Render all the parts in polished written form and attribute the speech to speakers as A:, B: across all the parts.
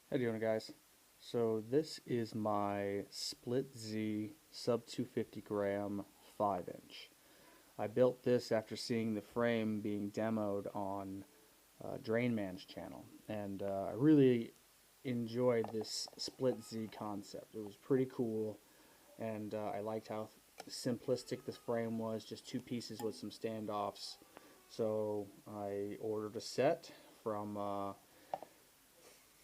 A: How you doing, guys? So this is my Split Z sub 250 gram 5 inch. I built this after seeing the frame being demoed on Drain Man's channel, and I really enjoyed this Split Z concept. It was pretty cool, and I liked how simplistic this frame was, just two pieces with some standoffs. So I ordered a set from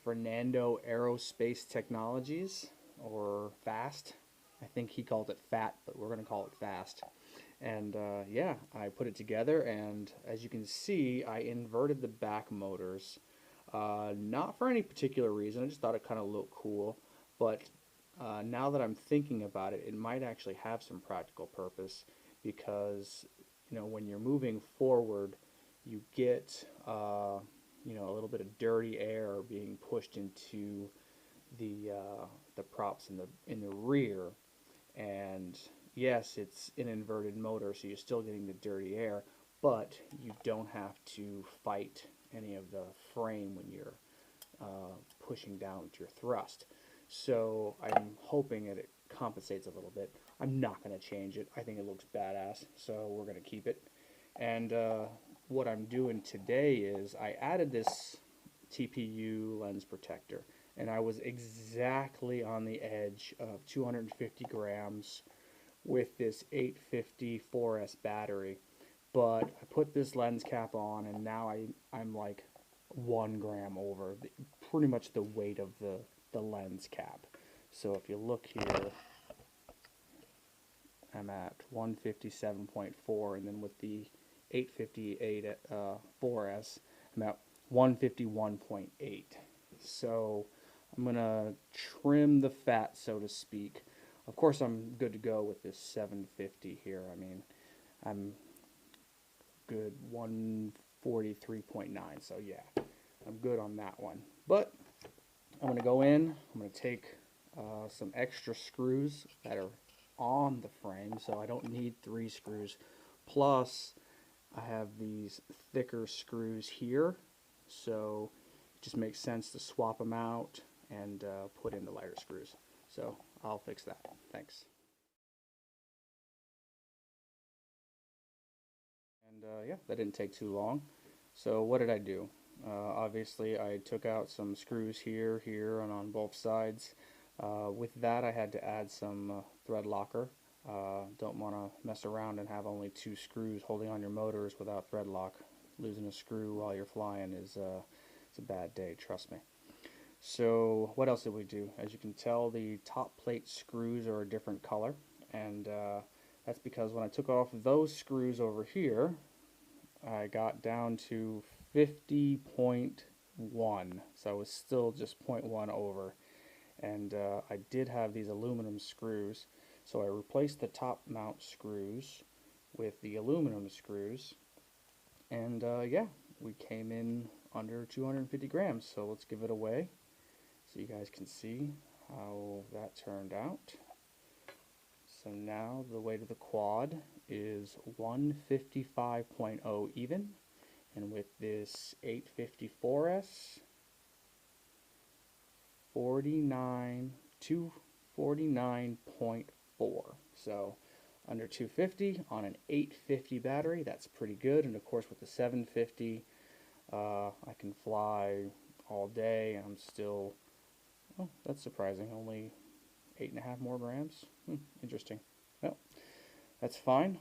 A: Fernando Aerospace Technologies, or FAST. I think he called it FAT, but we're going to call it FAST. And yeah, I put it together, and as you can see, I inverted the back motors. Not for any particular reason, I just thought it kind of looked cool. But now that I'm thinking about it, it might actually have some practical purpose because, when you're moving forward, you get a little bit of dirty air being pushed into the props in the rear. And yes, it's an inverted motor, so you're still getting the dirty air, but you don't have to fight any of the frame when you're pushing down with your thrust. So I'm hoping that it compensates a little bit. I'm not going to change it. I think it looks badass, so we're going to keep it. And what I'm doing today is I added this TPU lens protector, and I was exactly on the edge of 250 grams with this 850 4S battery. But I put this lens cap on, and now I'm like 1 gram over pretty much the weight of the lens cap. So if you look here, I'm at 157.4, and then with the 858 4S, I'm at 151.8. So I'm going to trim the fat, so to speak. Of course, I'm good to go with this 750 here. I mean, I'm good 143.9, so yeah, I'm good on that one. But I'm going to go in, I'm going to take some extra screws that are on the frame, so I don't need 3 screws. Plus, I have these thicker screws here, so it just makes sense to swap them out and put in the lighter screws. So I'll fix that. Thanks. And yeah, that didn't take too long. So what did I do? Obviously, I took out some screws here, and on both sides. With that, I had to add some thread locker. Don't want to mess around and have only 2 screws holding on your motors without thread lock. Losing a screw while you're flying is it's a bad day, trust me. So what else did we do? As you can tell, the top plate screws are a different color, and that's because when I took off those screws over here, I got down to 50.1, so I was still just zero point 0.1 over. And I did have these aluminum screws, so I replaced the top mount screws with the aluminum screws, and yeah, we came in under 250 grams. So let's give it away so you guys can see how that turned out. So now the weight of the quad is 155.0 even, and with this 854S, 249.4. So under 250 on an 850 battery, that's pretty good. And of course with the 750, I can fly all day, and I'm still, oh, that's surprising, only 8.5 more grams. Interesting. Well, that's fine.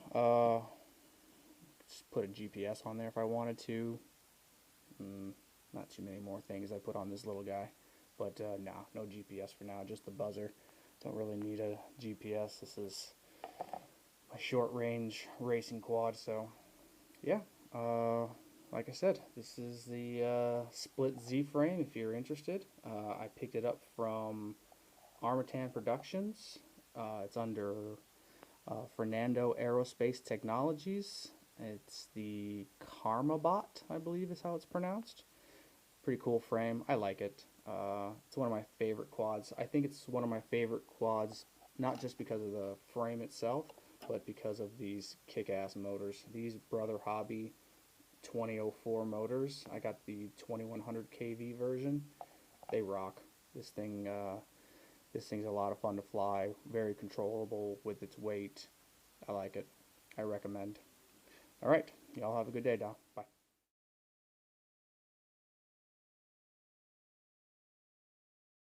A: Just put a GPS on there if I wanted to. Not too many more things I put on this little guy. But no GPS for now, just the buzzer. Don't really need a GPS. This is my short range racing quad, so yeah. Like I said, this is the Split Z frame if you're interested. I picked it up from Armatan Productions. It's under Fernando Aerospace Technologies. It's the Karambit, I believe is how it's pronounced. Pretty cool frame. I like it. It's one of my favorite quads. I think it's one of my favorite quads, not just because of the frame itself, but because of these kick-ass motors. These Brother Hobby 2004 motors. I got the 2100 kV version. They rock. This thing's a lot of fun to fly, very controllable with its weight. I like it. I recommend. All right, y'all have a good day now. Bye.